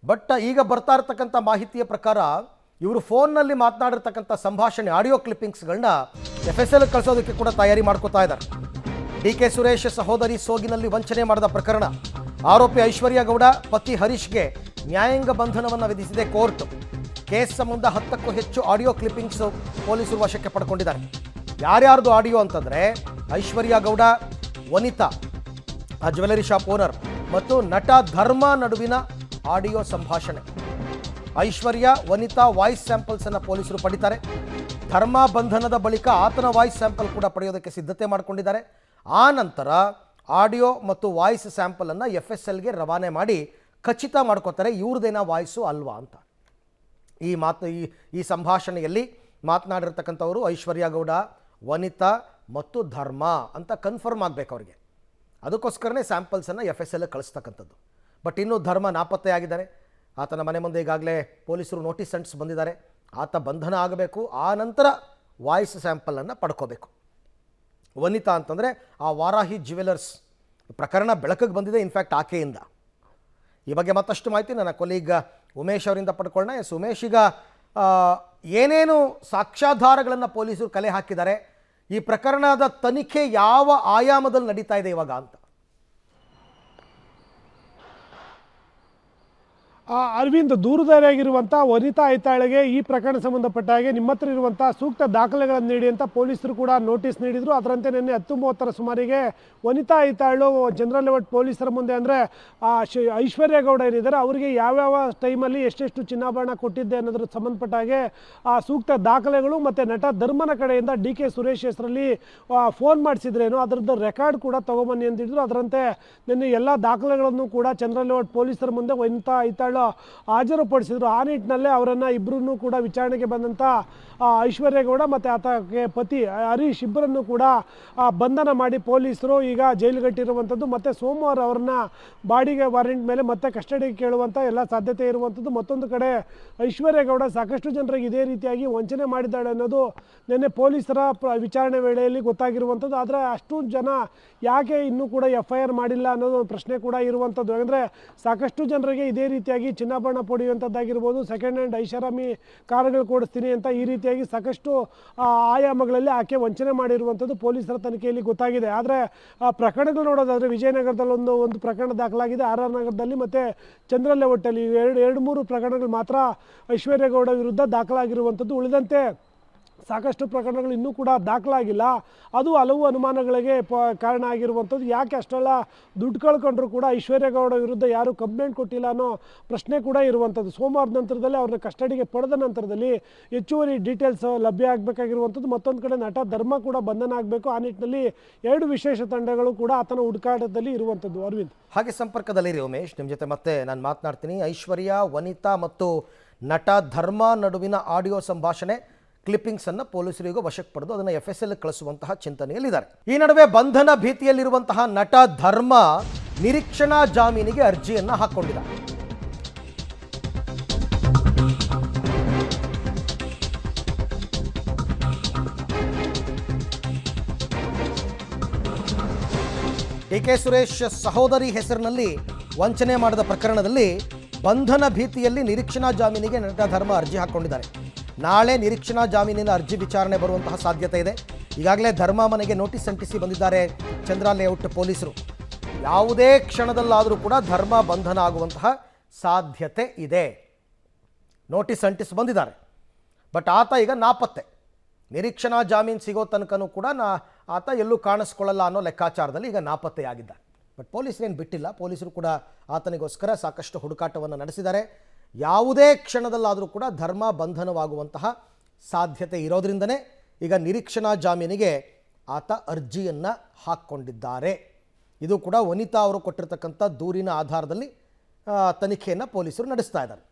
But ಈಗ ಬರ್ತಾ ಇರತಕ್ಕಂಥ ಮಾಹಿತಿಯ ಪ್ರಕಾರ ಇವರು ಫೋನ್ನಲ್ಲಿ ಮಾತನಾಡಿರ್ತಕ್ಕಂಥ ಸಂಭಾಷಣೆ ಆಡಿಯೋ ಕ್ಲಿಪ್ಪಿಂಗ್ಸ್ಗಳನ್ನ FSL ಕಳಿಸೋದಕ್ಕೆ ಕೂಡ ತಯಾರಿ ಮಾಡ್ಕೋತಾ ಇದ್ದಾರೆ. DK ಸುರೇಶ್ ಸಹೋದರಿ ಸೋಗಿನಲ್ಲಿ ವಂಚನೆ ಮಾಡಿದ ಪ್ರಕರಣ. ಆರೋಪಿ ಐಶ್ವರ್ಯ ಗೌಡ ಪತಿ ಹರೀಶ್ಗೆ ನ್ಯಾಯಾಂಗ ಬಂಧನವನ್ನು ವಿಧಿಸಿದೆ ಕೋರ್ಟ್. ಕೇಸ್ ಸಂಬಂಧ 10ಕ್ಕೂ ಹೆಚ್ಚು ಆಡಿಯೋ ಕ್ಲಿಪ್ಪಿಂಗ್ಸ್ ಪೊಲೀಸರು ವಶಕ್ಕೆ ಪಡ್ಕೊಂಡಿದ್ದಾರೆ. ಯಾರ್ಯಾರ್ದು ಆಡಿಯೋ ಅಂತಂದರೆ ಐಶ್ವರ್ಯ ಗೌಡ, ವನಿತಾ ಆ ಜ್ಯುವೆಲರಿ ಶಾಪ್ ಓನರ್ ಮತ್ತು ನಟ ಧರ್ಮ ನಡುವಿನ ಆಡಿಯೋ ಸಂಭಾಷಣೆ. ಐಶ್ವರ್ಯ, ವನಿತಾ ವಾಯ್ಸ್ ಸ್ಯಾಂಪಲ್ಸನ್ನು ಪೊಲೀಸರು ಪಡಿತಾರೆ. ಧರ್ಮ ಬಂಧನದ ಬಳಿಕ ಆತನ ವಾಯ್ಸ್ ಸ್ಯಾಂಪಲ್ ಕೂಡ ಪಡೆಯೋದಕ್ಕೆ ಸಿದ್ಧತೆ ಮಾಡಿಕೊಂಡಿದ್ದಾರೆ. ಆ ನಂತರ ಆಡಿಯೋ ಮತ್ತು ವಾಯ್ಸ್ ಸ್ಯಾಂಪಲನ್ನು FSLಗೆ ರವಾನೆ ಮಾಡಿ ಖಚಿತ ಮಾಡ್ಕೋತಾರೆ ಇವ್ರದ್ದೇನೋ ವಾಯ್ಸು ಅಲ್ವಾ ಅಂತ. ಈ ಸಂಭಾಷಣೆಯಲ್ಲಿ ಮಾತನಾಡಿರ್ತಕ್ಕಂಥವರು ಐಶ್ವರ್ಯ ಗೌಡ, ವನಿತಾ ಮತ್ತು ಧರ್ಮ ಅಂತ ಕನ್ಫರ್ಮ್ ಆಗಬೇಕು ಅವರಿಗೆ. ಅದಕ್ಕೋಸ್ಕರನೇ ಸ್ಯಾಂಪಲ್ಸನ್ನು FSL ಕಳಿಸ್ತಕ್ಕಂಥದ್ದು. ಬಟ್ ಇನ್ನೂ ಧರ್ಮ ನಾಪತ್ತೆಯಾಗಿದ್ದಾರೆ. ಆತನ ಮನೆ ಮುಂದೆ ಈಗಾಗಲೇ ಪೊಲೀಸರು ನೋಟಿಸ್ ಅಂಟಿಸಿ ಬಂದಿದ್ದಾರೆ. ಆತ ಬಂಧನ ಆಗಬೇಕು, ಆ ನಂತರ ವಾಯ್ಸ್ ಸ್ಯಾಂಪಲನ್ನು ಪಡ್ಕೋಬೇಕು. ವನಿತಾ ಅಂತಂದರೆ ಆ ವಾರಾಹಿ ಜ್ಯುವೆಲರ್ಸ್ ಪ್ರಕರಣ ಬೆಳಕಿಗೆ ಬಂದಿದೆ ಇನ್ಫ್ಯಾಕ್ಟ್ ಆಕೆಯಿಂದ. ಈ ಬಗ್ಗೆ ಮತ್ತಷ್ಟು ಮಾಹಿತಿ ನನ್ನ ಕೊಲೀಗ್ ಉಮೇಶ್ ಅವರಿಂದ ಪಡ್ಕೊಳ್ಳೋಣ. ಉಮೇಶ್, ಈಗ ಏನೇನು ಸಾಕ್ಷ್ಯಾಧಾರಗಳನ್ನು ಪೊಲೀಸರು ಕಲೆ ಹಾಕಿದ್ದಾರೆ, ಈ ಪ್ರಕರಣದ ತನಿಖೆ ಯಾವ ಆಯಾಮದಲ್ಲಿ ನಡೀತಾ ಇದೆ ಇವಾಗ ಅಂತ? ಅರವಿಂದ್, ದೂರುದಾರಿಯಾಗಿರುವಂಥ ವನಿತಾ ಐತಾಳ್ಗೆ ಈ ಪ್ರಕರಣ ಸಂಬಂಧಪಟ್ಟ ಹಾಗೆ ನಿಮ್ಮ ಹತ್ರ ಇರುವಂಥ ಸೂಕ್ತ ದಾಖಲೆಗಳನ್ನು ನೀಡಿ ಅಂತ ಪೊಲೀಸರು ಕೂಡ ನೋಟಿಸ್ ನೀಡಿದರು. ಅದರಂತೆ ನಿನ್ನೆ 10:30 ಸುಮಾರಿಗೆ ವನಿತಾ ಐತಾಳು ಜನರಲ್ ಲೇಔಟ್ ಪೊಲೀಸರ ಮುಂದೆ, ಅಂದರೆ ಐಶ್ವರ್ಯ ಗೌಡ ಏನಿದ್ದಾರೆ ಅವರಿಗೆ ಯಾವ್ಯಾವ ಟೈಮಲ್ಲಿ ಎಷ್ಟೆಷ್ಟು ಚಿನ್ನಾಭರಣ ಕೊಟ್ಟಿದ್ದೆ ಅನ್ನೋದ್ರ ಸಂಬಂಧಪಟ್ಟ ಹಾಗೆ ಸೂಕ್ತ ದಾಖಲೆಗಳು ಮತ್ತು ನಟ ಧರ್ಮನ ಕಡೆಯಿಂದ DK ಸುರೇಶ್ ಹೆಸರಲ್ಲಿ ಫೋನ್ ಮಾಡಿಸಿದ್ರೇನು ಅದರದ್ದು ರೆಕಾರ್ಡ್ ಕೂಡ ತೊಗೊಂಬನ್ನಿ ಅಂದಿದ್ರು. ಅದರಂತೆ ನಿನ್ನೆ ಎಲ್ಲ ದಾಖಲೆಗಳನ್ನು ಕೂಡ ಜನರಲ್ ಲೇಔಟ್ ಪೊಲೀಸರ ಮುಂದೆ ವನಿತಾ ಐತಾಳು ಹಾಜರುಪಡಿಸಿದ್ರು. ಆ ನಿಟ್ಟಿನಲ್ಲೇ ಅವರನ್ನು ಇಬ್ಬರನ್ನು ಕೂಡ ವಿಚಾರಣೆಗೆ ಬಂದಂಥ ಐಶ್ವರ್ಯ ಗೌಡ ಮತ್ತು ಆತಗೆ ಪತಿ ಹರೀಶ್ ಇಬ್ಬರನ್ನು ಕೂಡ ಬಂಧನ ಮಾಡಿ ಪೊಲೀಸರು ಈಗ ಜೈಲುಗಟ್ಟಿರುವಂಥದ್ದು. ಮತ್ತು ಸೋಮವಾರ ಅವ್ರನ್ನ ಬಾಡಿಗೆ ವಾರೆಂಟ್ ಮೇಲೆ ಮತ್ತೆ ಕಸ್ಟಡಿಗೆ ಕೇಳುವಂಥ ಎಲ್ಲ ಸಾಧ್ಯತೆ ಇರುವಂಥದ್ದು. ಮತ್ತೊಂದು ಕಡೆ ಐಶ್ವರ್ಯ ಗೌಡ ಸಾಕಷ್ಟು ಜನರಿಗೆ ಇದೇ ರೀತಿಯಾಗಿ ವಂಚನೆ ಮಾಡಿದ್ದಾಳೆ ಅನ್ನೋದು ನಿನ್ನೆ ಪೊಲೀಸರ ವಿಚಾರಣೆ ವೇಳೆಯಲ್ಲಿ ಗೊತ್ತಾಗಿರುವಂಥದ್ದು. ಆದರೆ ಅಷ್ಟು ಜನ ಯಾಕೆ ಇನ್ನೂ ಕೂಡ FIR ಮಾಡಿಲ್ಲ ಅನ್ನೋದು ಒಂದು ಪ್ರಶ್ನೆ ಕೂಡ ಇರುವಂಥದ್ದು. ಯಾಕಂದರೆ ಸಾಕಷ್ಟು ಜನರಿಗೆ ಇದೇ ರೀತಿಯಾಗಿ ಚಿನ್ನಾಭರಣ ಪಡೆಯುವಂಥದ್ದಾಗಿರ್ಬೋದು, ಸೆಕೆಂಡ್ ಹ್ಯಾಂಡ್ ಐಷಾರಾಮಿ ಕಾರುಗಳು ಕೊಡಿಸ್ತೀನಿ ಅಂತ ಈ ರೀತಿಯಾಗಿ ಸಾಕಷ್ಟು ಆಯಾಮಗಳಲ್ಲಿ ಆಕೆ ವಂಚನೆ ಮಾಡಿರುವಂಥದ್ದು ಪೊಲೀಸರ ತನಿಖೆಯಲ್ಲಿ ಗೊತ್ತಾಗಿದೆ. ಆದರೆ ಪ್ರಕರಣಗಳು ನೋಡೋದಾದರೆ ವಿಜಯನಗರದಲ್ಲಿ ಒಂದು ಪ್ರಕರಣ ದಾಖಲಾಗಿದೆ, RR ನಗರದಲ್ಲಿ ಮತ್ತು ಚಂದ್ರನ್ ಲೇಔಟಲ್ಲಿ ಎರಡು ಮೂರು ಪ್ರಕರಣಗಳು ಮಾತ್ರ ಐಶ್ವರ್ಯ ಗೌಡ ವಿರುದ್ಧ ದಾಖಲಾಗಿರುವಂಥದ್ದು. ಉಳಿದಂತೆ ಸಾಕಷ್ಟು ಪ್ರಕರಣಗಳು ಇನ್ನೂ ಕೂಡ ದಾಖಲಾಗಿಲ್ಲ. ಅದು ಹಲವು ಅನುಮಾನಗಳಿಗೆ ಕಾರಣ ಆಗಿರುವಂಥದ್ದು. ಯಾಕೆ ಅಷ್ಟೆಲ್ಲ ದುಡ್ಡು ಕಳ್ಕೊಂಡ್ರು ಕೂಡ ಐಶ್ವರ್ಯ ಗೌಡ ವಿರುದ್ಧ ಯಾರೂ ಕಂಪ್ಲೇಂಟ್ ಕೊಟ್ಟಿಲ್ಲ ಅನ್ನೋ ಪ್ರಶ್ನೆ ಕೂಡ ಇರುವಂಥದ್ದು. ಸೋಮವಾರದ ನಂತರದಲ್ಲಿ ಅವ್ರನ್ನ ಕಸ್ಟಡಿಗೆ ಪಡೆದ ನಂತರದಲ್ಲಿ ಹೆಚ್ಚುವರಿ ಡೀಟೇಲ್ಸ್ ಲಭ್ಯ ಆಗಬೇಕಾಗಿರುವಂಥದ್ದು. ಮತ್ತೊಂದು ಕಡೆ ನಟ ಧರ್ಮ ಕೂಡ ಬಂಧನ ಆಗಬೇಕು. ಆ ನಿಟ್ಟಿನಲ್ಲಿ 2 ವಿಶೇಷ ತಂಡಗಳು ಕೂಡ ಆತನ ಹುಡುಕಾಟದಲ್ಲಿ ಇರುವಂಥದ್ದು. ಅರವಿಂದ್, ಹಾಗೆ ಸಂಪರ್ಕದಲ್ಲಿರಿ ಉಮೇಶ್, ನಿಮ್ಮ ಜೊತೆ ಮತ್ತೆ ನಾನು ಮಾತನಾಡ್ತೀನಿ. ಐಶ್ವರ್ಯ, ವನಿತಾ ಮತ್ತು ನಟ ಧರ್ಮ ನಡುವಿನ ಆಡಿಯೋ ಸಂಭಾಷಣೆ ಕ್ಲಿಪ್ಪಿಂಗ್ಸನ್ನು ಪೊಲೀಸರಿಗೂ ವಶಕ್ಕೆ ಪಡೆದು ಅದನ್ನು FSL ಕಳಿಸುವಂತಹ ಚಿಂತನೆಯಲ್ಲಿದ್ದಾರೆ. ಈ ನಡುವೆ ಬಂಧನ ಭೀತಿಯಲ್ಲಿರುವಂತಹ ನಟ ಧರ್ಮ ನಿರೀಕ್ಷಣಾ ಜಾಮೀನಿಗೆ ಅರ್ಜಿಯನ್ನು ಹಾಕ್ಕೊಂಡಿದ್ದಾರೆ. DK ಸುರೇಶ್ ಸಹೋದರಿ ಹೆಸರಿನಲ್ಲಿ ವಂಚನೆ ಮಾಡಿದ ಪ್ರಕರಣದಲ್ಲಿ ಬಂಧನ ಭೀತಿಯಲ್ಲಿ ನಿರೀಕ್ಷಣಾ ಜಾಮೀನಿಗೆ ನಟ ಧರ್ಮ ಅರ್ಜಿ ಹಾಕ್ಕೊಂಡಿದ್ದಾರೆ. ನಾಳೆ ನಿರೀಕ್ಷಣಾ ಜಾಮೀನಿನ ಅರ್ಜಿ ವಿಚಾರಣೆ ಬರುವಂತಹ ಸಾಧ್ಯತೆ ಇದೆ. ಈಗಾಗಲೇ ಧರ್ಮ ಮನೆಗೆ ನೋಟಿಸ್ ಅಂಟಿಸಿ ಬಂದಿದ್ದಾರೆ ಚಂದ್ರ ಲೇಔಟ್ ಪೊಲೀಸರು. ಯಾವುದೇ ಕ್ಷಣದಲ್ಲಾದರೂ ಕೂಡ ಧರ್ಮ ಬಂಧನ ಆಗುವಂತಹ ಸಾಧ್ಯತೆ ಇದೆ. ನೋಟಿಸ್ ಅಂಟಿಸಿ ಬಂದಿದ್ದಾರೆ. ಬಟ್ ಆತ ಈಗ ನಾಪತ್ತೆ. ನಿರೀಕ್ಷಣಾ ಜಾಮೀನು ಸಿಗೋ ತನಕನೂ ಕೂಡ ಆತ ಎಲ್ಲೂ ಕಾಣಿಸ್ಕೊಳ್ಳಲ್ಲ ಅನ್ನೋ ಲೆಕ್ಕಾಚಾರದಲ್ಲಿ ಈಗ ನಾಪತ್ತೆಯಾಗಿದ್ದಾರೆ. ಬಟ್ ಪೊಲೀಸರೇನು ಬಿಟ್ಟಿಲ್ಲ. ಪೊಲೀಸರು ಕೂಡ ಆತನಿಗೋಸ್ಕರ ಸಾಕಷ್ಟು ಹುಡುಕಾಟವನ್ನು ನಡೆಸಿದ್ದಾರೆ. ಯಾವುದೇ ಕ್ಷಣದಲ್ಲಾದರೂ ಕೂಡ ಧರ್ಮ ಬಂಧನವಾಗುವಂತಹ ಸಾಧ್ಯತೆ ಇರೋದ್ರಿಂದನೇ ಈಗ ನಿರೀಕ್ಷಣಾ ಜಾಮೀನಿಗೆ ಆತ ಅರ್ಜಿಯನ್ನು ಹಾಕ್ಕೊಂಡಿದ್ದಾರೆ. ಇದು ಕೂಡ ವನಿತಾ ಅವರು ಕೊಟ್ಟಿರ್ತಕ್ಕಂಥ ದೂರಿನ ಆಧಾರದಲ್ಲಿ ತನಿಖೆಯನ್ನು ಪೊಲೀಸರು ನಡೆಸ್ತಾ ಇದ್ದಾರೆ.